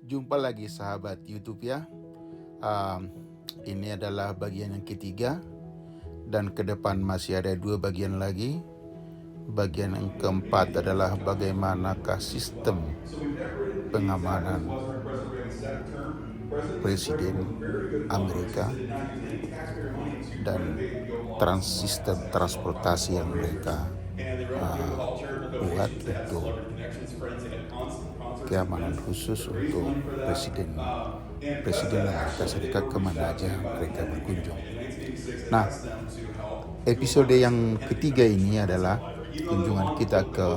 Jumpa lagi sahabat YouTube ya. Um, ini adalah bagian yang ketiga dan ke depan masih ada 2 bagian lagi. Bagian yang keempat adalah bagaimanakah sistem pengamanan Presiden Amerika dan sistem transportasi yang mereka buat untuk keamanan khusus untuk Presiden Amerika Serikat kemana aja mereka berkunjung. Nah, episode yang ketiga ini adalah kunjungan kita ke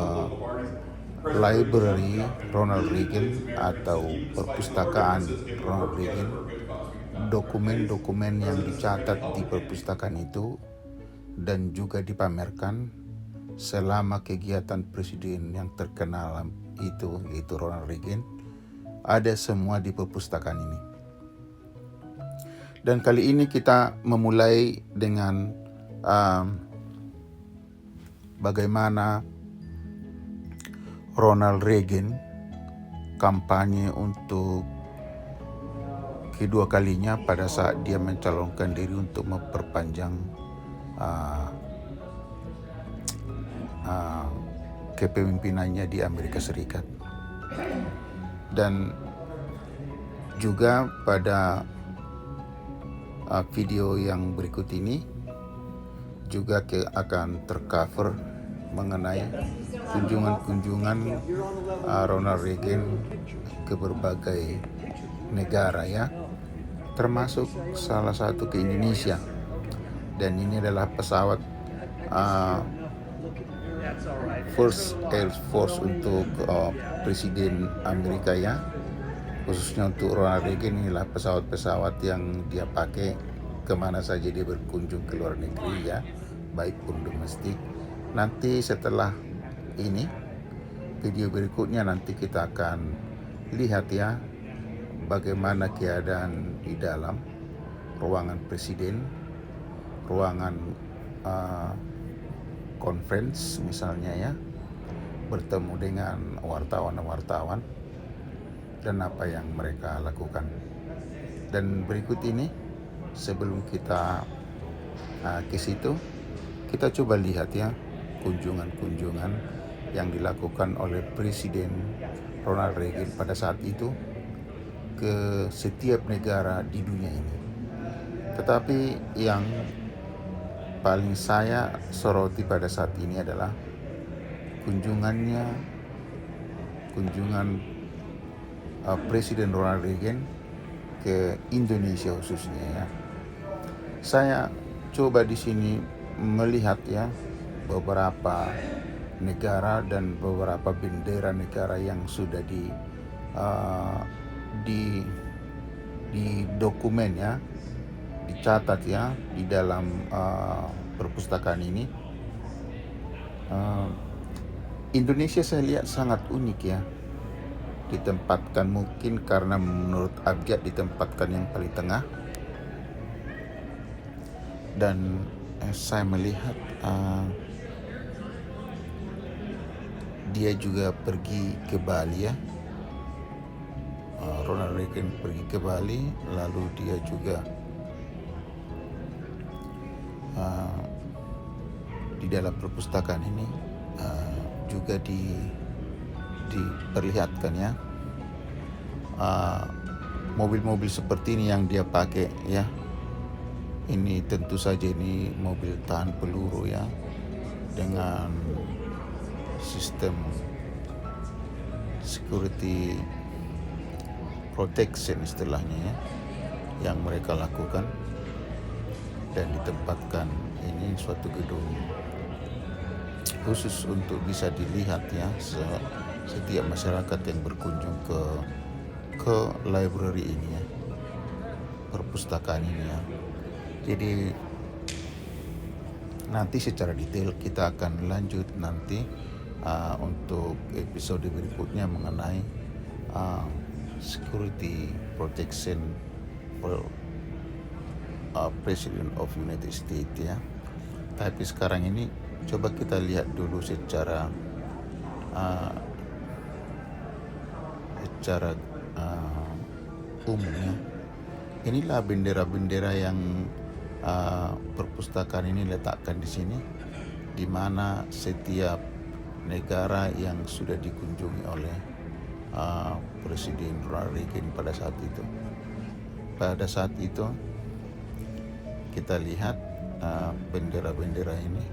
Library Ronald Reagan atau perpustakaan Ronald Reagan. Dokumen-dokumen yang dicatat di perpustakaan itu dan juga dipamerkan selama kegiatan presiden yang terkenal itu, yaitu Ronald Reagan, ada semua di perpustakaan ini. Dan kali ini kita memulai dengan bagaimana Ronald Reagan kampanye untuk kedua kalinya pada saat dia mencalonkan diri untuk memperpanjang kepemimpinannya di Amerika Serikat. Dan juga pada video yang berikut ini juga akan tercover mengenai kunjungan Ronald Reagan ke berbagai negara ya, termasuk salah satu ke Indonesia. Dan ini adalah pesawat First Air Force untuk Presiden Amerika ya, khususnya untuk Ronald Reagan. Inilah pesawat-pesawat yang dia pakai kemana saja dia berkunjung ke luar negeri ya, baik pun domestik. Nanti setelah ini video berikutnya nanti kita akan lihat ya bagaimana keadaan di dalam ruangan presiden, ruangan conference misalnya ya, bertemu dengan wartawan dan apa yang mereka lakukan. Dan berikut ini sebelum kita ke situ, kita coba lihat ya kunjungan-kunjungan yang dilakukan oleh Presiden Ronald Reagan pada saat itu ke setiap negara di dunia ini. Tetapi yang paling saya soroti pada saat ini adalah kunjungan Presiden Ronald Reagan ke Indonesia khususnya ya. Saya coba di sini melihat ya beberapa negara dan beberapa bendera negara yang sudah di dokumen ya, dicatat ya di dalam perpustakaan ini. Indonesia saya lihat sangat unik ya, ditempatkan mungkin karena menurut abjad ditempatkan yang paling tengah. Dan saya melihat dia juga pergi ke Bali ya, Ronald Reagan pergi ke Bali, lalu dia juga di dalam perpustakaan ini juga diperlihatkan ya mobil-mobil seperti ini yang dia pakai ya. Ini tentu saja ini mobil tahan peluru ya, dengan sistem security protection istilahnya ya, yang mereka lakukan. Dan ditempatkan ini suatu gedung khusus untuk bisa dilihat ya setiap masyarakat yang berkunjung ke library ini ya, perpustakaan ini ya. Jadi nanti secara detail kita akan lanjut nanti untuk episode berikutnya mengenai security protection for President of United States ya. Tapi sekarang ini coba kita lihat dulu secara umumnya. Inilah bendera-bendera yang perpustakaan ini letakkan di sini, di mana setiap negara yang sudah dikunjungi oleh Presiden Ronald Reagan pada saat itu. Pada saat itu kita lihat bendera-bendera ini,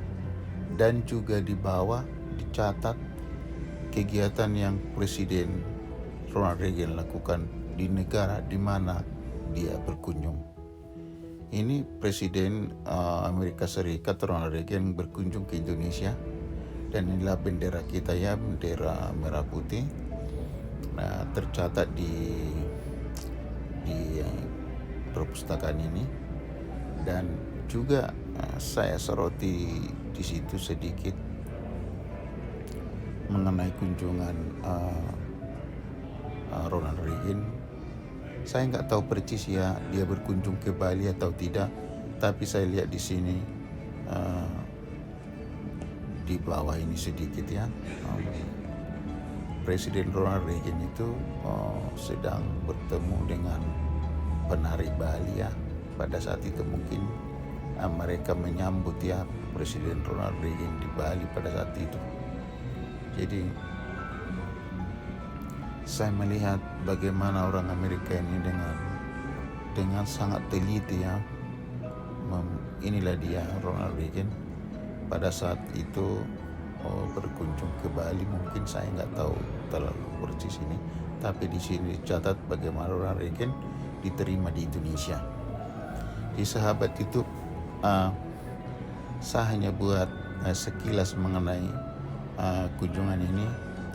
dan juga di bawah dicatat kegiatan yang Presiden Ronald Reagan lakukan di negara di mana dia berkunjung. Ini Presiden Amerika Serikat Ronald Reagan berkunjung ke Indonesia, dan inilah bendera kita ya, bendera merah putih. Nah, tercatat di perpustakaan ini, dan juga saya soroti di situ sedikit mengenai kunjungan Ronald Reagan. Saya nggak tahu persis ya dia berkunjung ke Bali atau tidak, tapi saya lihat di sini di bawah ini sedikit ya, Presiden Ronald Reagan itu sedang bertemu dengan penari Bali ya. Pada saat itu mungkin mereka menyambut ya Presiden Ronald Reagan di Bali pada saat itu. Jadi saya melihat bagaimana orang Amerika ini dengan sangat teliti ya. Inilah dia Ronald Reagan pada saat itu berkunjung ke Bali. Mungkin saya nggak tahu terlalu persis ini, tapi di sini dicatat bagaimana Ronald Reagan diterima di Indonesia. Di sahabat itu saya hanya buat sekilas mengenai kunjungan ini,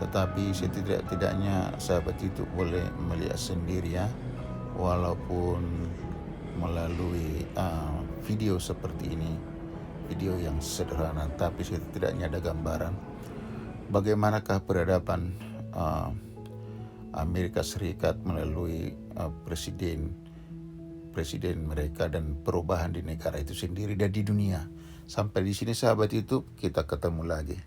tetapi setidak-tidaknya sahabat itu boleh melihat sendiri ya, walaupun melalui video seperti ini, video yang sederhana, tapi setidaknya ada gambaran bagaimanakah peradaban Amerika Serikat melalui presiden mereka, dan perubahan di negara itu sendiri dan di dunia. Sampai di sini sahabat itu, kita ketemu lagi.